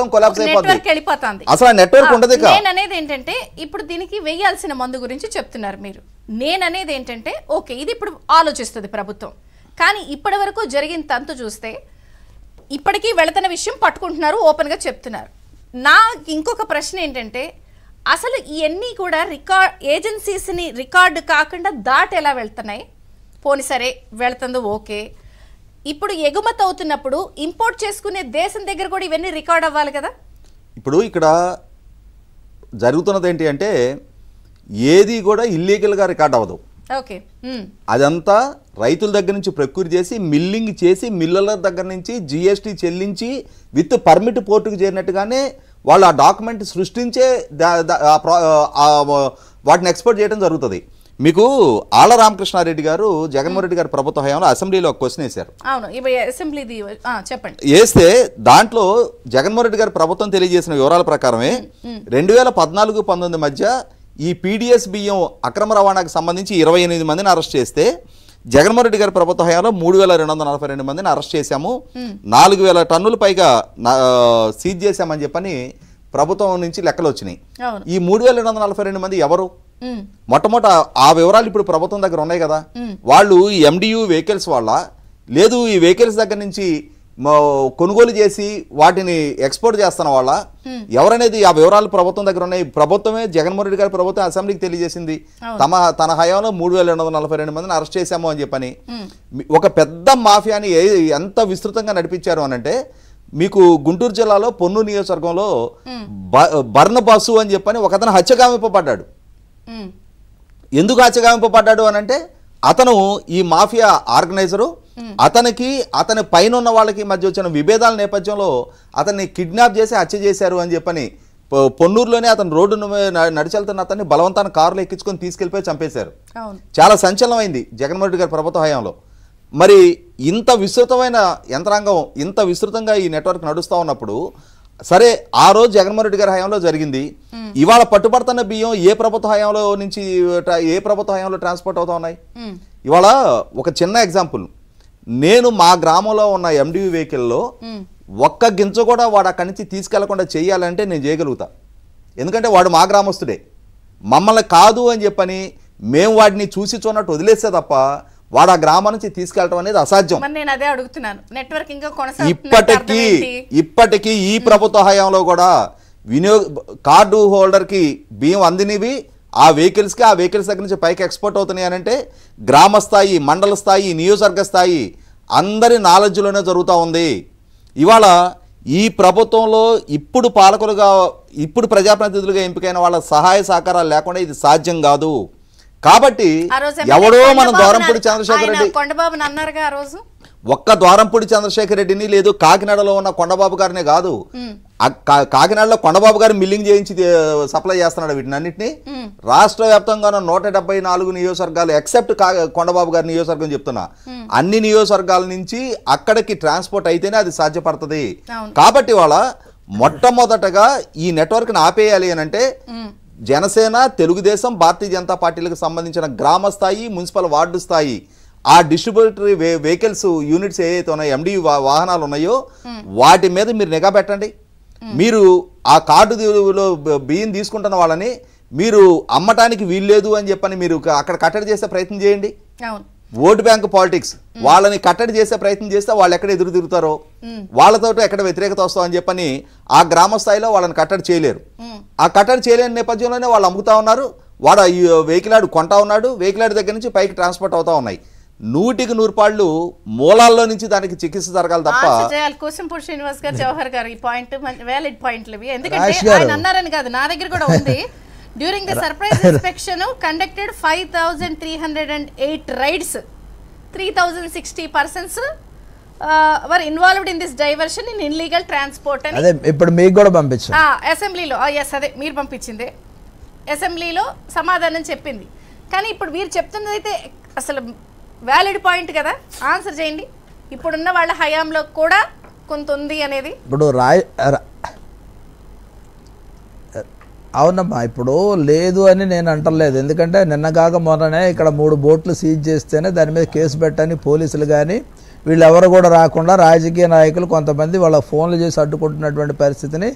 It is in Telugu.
మొత్తం కొలాప్స్ అయిపోతుంది, నెట్వర్క్ వెళ్ళిపోతుంది, అసలు నెట్వర్క్ ఉండదు. నేననేది ఏంటంటే ఇప్పుడు దీనికి వేయాల్సిన మందు గురించి చెప్తున్నారు మీరు. నేననేది ఏంటంటే ఓకే, ఇది ఇప్పుడు ఆలోచిస్తుంది ప్రభుత్వం, కానీ ఇప్పటి వరకు జరిగిన తంతు చూస్తే ఇప్పటికీ వెళుతున్న విషయం పట్టుకుంటున్నారు, ఓపెన్గా చెప్తున్నారు. నా ఇంకొక ప్రశ్న ఏంటంటే అసలు ఇవన్నీ కూడా ఏజెన్సీస్ని రికార్డు కాకుండా దాటి ఎలా వెళ్తున్నాయి? పోనీ సరే వెళ్తుందో ఓకే, ఇప్పుడు ఎగుమతి అవుతున్నప్పుడు ఇంపోర్ట్ చేసుకునే దేశం దగ్గర కూడా ఇవన్నీ రికార్డ్ అవ్వాలి కదా. ఇప్పుడు ఇక్కడ జరుగుతున్నది ఏంటి అంటే ఏది కూడా ఇల్లీగల్గా రికార్డ్ అవ్వదు. ఓకే, అదంతా రైతుల దగ్గర నుంచి ప్రొక్యూర్ చేసి మిల్లింగ్ చేసి మిల్లర్ల దగ్గర నుంచి జిఎస్టీ చెల్లించి విత్ పర్మిట్ పోర్టుకు చేరినట్టుగానే వాళ్ళు ఆ డాక్యుమెంట్ సృష్టించే వాటిని ఎక్స్పోర్ట్ చేయడం జరుగుతుంది. మీకు ఆళ్ల రామకృష్ణారెడ్డి గారు జగన్మోహన్ రెడ్డి గారి ప్రభుత్వ హయాంలో అసెంబ్లీలో ఒక క్వశ్చన్ వేశారు. చెప్పండి. వేస్తే దాంట్లో జగన్మోహన్ రెడ్డి గారి ప్రభుత్వం తెలియజేసిన వివరాల ప్రకారమే 2014-19 మధ్య ఈ పీడిఎస్ బియ్యం అక్రమ రవాణాకు సంబంధించి 28 మందిని అరెస్ట్ చేస్తే జగన్మోహన్ రెడ్డి గారి ప్రభుత్వ హయాంలో 3242 మందిని అరెస్ట్ చేశాము, 4000 టన్నుల పైగా సీజ్ చేశామని చెప్పని ప్రభుత్వం నుంచి లెక్కలు వచ్చినాయి. ఈ 3242 మంది ఎవరు? మొట్టమొదట ఆ వివరాలు ఇప్పుడు ప్రభుత్వం దగ్గర ఉన్నాయి కదా. వాళ్ళు ఎండియు వెహికల్స్ వాళ్ళ, లేదు ఈ వెహికల్స్ దగ్గర నుంచి కొనుగోలు చేసి వాటిని ఎక్స్పోర్ట్ చేస్తున్న వాళ్ళ, ఎవరనేది ఆ వివరాలు ప్రభుత్వం దగ్గర ఉన్నాయి. ప్రభుత్వమే జగన్మోహన్ రెడ్డి గారి ప్రభుత్వం అసెంబ్లీకి తెలియజేసింది తన హయాంలో 3242 మందిని అరెస్ట్ చేశాము అని చెప్పని. ఒక పెద్ద మాఫియాని ఎంత విస్తృతంగా నడిపించారు అనంటే మీకు గుంటూరు జిల్లాలో పొన్నూరు నియోజకవర్గంలో బర్నబాసు అని చెప్పని ఒకతను హత్యగావింపబడ్డాడు. ఎందుకు హత్యగావింపబడ్డాడు అనంటే అతను ఈ మాఫియా ఆర్గనైజరు, అతనికి అతని పైన ఉన్న వాళ్ళకి మధ్య వచ్చిన విభేదాల నేపథ్యంలో అతన్ని కిడ్నాప్ చేసి హత్య చేశారు అని చెప్పని పొన్నూరులోనే అతను రోడ్డు నడిచెళ్తున్న అతన్ని బలవంతాన్ని కారులో ఎక్కించుకొని తీసుకెళ్లిపోయి చంపేశారు. చాలా సంచలనమైంది జగన్మోహన్ రెడ్డి గారి ప్రభుత్వ హయాంలో. మరి ఇంత విస్తృతమైన యంత్రాంగం ఇంత విస్తృతంగా ఈ నెట్వర్క్ నడుస్తూ ఉన్నప్పుడు సరే ఆ రోజు జగన్మోహన్ రెడ్డి గారి హయాంలో జరిగింది. ఇవాళ పట్టుబడుతున్న బియ్యం ఏ ప్రభుత్వ హయాంలో నుంచి ఏ ప్రభుత్వ హయాంలో ట్రాన్స్పోర్ట్ అవుతా ఉన్నాయి? ఇవాళ ఒక చిన్న ఎగ్జాంపుల్, నేను మా గ్రామంలో ఉన్న ఎండియు వెహికల్లో ఒక్క గింజ కూడా వాడు అక్కడి నుంచి తీసుకెళ్లకుండా చేయాలంటే నేను చేయగలుగుతా, ఎందుకంటే వాడు మా గ్రామస్తుడే. మమ్మల్ని కాదు అని చెప్పని మేము వాడిని చూసి చూడనట్టు వదిలేస్తే తప్ప వాడు ఆ గ్రామం నుంచి తీసుకెళ్ళడం అనేది అసాధ్యం. ఇప్పటికీ ఈ ప్రభుత్వ హయాంలో కూడా కార్డు హోల్డర్కి బియ్యం అందినవి ఆ వెహికల్స్కి, ఆ వెహికల్స్ దగ్గర నుంచి పైకి ఎక్స్పోర్ట్ అవుతున్నాయి అని అంటే గ్రామ స్థాయి, మండల స్థాయి, నియోజకవర్గ స్థాయి అందరి నాలెడ్జ్లోనే జరుగుతూ ఉంది. ఇవాళ ఈ ప్రభుత్వంలో ఇప్పుడు పాలకులుగా ఇప్పుడు ప్రజాప్రతినిధులుగా ఎంపికైన వాళ్ళ సహాయ సహకారాలు లేకుండా ఇది సాధ్యం కాదు. కాబట్టి ఎవడో మన ద్వారంపూడి చంద్రశేఖర్ రెడ్డి ఒక్క ద్వారంపూడి చంద్రశేఖర్ రెడ్డిని లేదు కాకినాడలో ఉన్న కొండబాబు గారినే కాదు, కాకినాడలో కొండబాబు గారు మిల్లింగ్ చేయించి సప్లై చేస్తున్నాడు వీటినన్నింటినీ. రాష్ట్ర వ్యాప్తంగా 174 నియోజకవర్గాలు ఎక్సెప్ట్ కొండబాబు గారి నియోజకవర్గం చెప్తున్నా, అన్ని నియోజకవర్గాల నుంచి అక్కడికి ట్రాన్స్పోర్ట్ అయితేనే అది సాధ్యపడుతుంది. కాబట్టి వాళ్ళ మొట్టమొదటగా ఈ నెట్వర్క్ని ఆపేయాలి అని అంటే జనసేన, తెలుగుదేశం, భారతీయ జనతా పార్టీలకు సంబంధించిన గ్రామ స్థాయి, మున్సిపల్ వార్డు స్థాయి ఆ డిస్ట్రిబ్యూటరీ వెహికల్స్ యూనిట్స్ ఏవైతే ఉన్నాయో, ఎండియు వాహనాలు ఉన్నాయో వాటి మీద మీరు నిఘా పెట్టండి. మీరు ఆ కార్డులో బియ్యం తీసుకుంటున్న వాళ్ళని మీరు అమ్మటానికి వీల్లేదు అని చెప్పని మీరు అక్కడ కట్టడి చేసే ప్రయత్నం చేయండి. ఓటు బ్యాంక్ పాలిటిక్స్ వాళ్ళని కట్టడి చేసే ప్రయత్నం చేస్తే వాళ్ళు ఎక్కడ ఎదురు తిరుగుతారో, వాళ్ళతో ఎక్కడ వ్యతిరేకత వస్తామని చెప్పని ఆ గ్రామ స్థాయిలో వాళ్ళని కట్టడి చేయలేరు. ఆ కట్టడి చేయలేని నేపథ్యంలోనే వాళ్ళు అమ్ముతా ఉన్నారు, వాడు వెహికలాడు కొంటా ఉన్నాడు, వెహికలాడు దగ్గర నుంచి పైకి ట్రాన్స్పోర్ట్ అవుతా ఉన్నాయి. 100% మూలాల్లో నుంచి దానికి చికిత్స జరగాలి తప్ప. కోసంపూడి శ్రీనివాస్ గారు, జవహర్ గారు ఈ పాయింట్ వ్యాలిడ్ పాయింట్లు, ఎందుకంటే ఆయన అన్నారని కాదు, నా దగ్గర కూడా ఉంది. During the surprise inspection conducted 5308 rides, 3060 persons were involved in this diversion in illegal transport అని అదే ఇప్పుడు మీకు కూడా పంపించారు అసెంబ్లీలో. ఎస్, అదే మీరు పంపించింది అసెంబ్లీలో సమాధానం చెప్పింది. కానీ ఇప్పుడు మీరు చెప్తున్నది అయితే అసలు వ్యాలిడ్ పాయింట్ కదా, ఆన్సర్ చేయండి. ఇప్పుడున్న వాళ్ళ హయాంలో కూడా కొంత ఉంది అనేది. ఇప్పుడు అవునమ్మా, ఇప్పుడు లేదు అని నేను అంటలేదు, ఎందుకంటే నిన్నగాక మొన్ననే ఇక్కడ 3 బోట్లు సీజ్ చేస్తేనే దాని మీద కేసు పెట్టని పోలీసులు కానీ వీళ్ళు ఎవరు కూడా రాకుండా రాజకీయ నాయకులు కొంతమంది వాళ్ళ ఫోన్లు చేసి అడ్డుకుంటున్నటువంటి పరిస్థితిని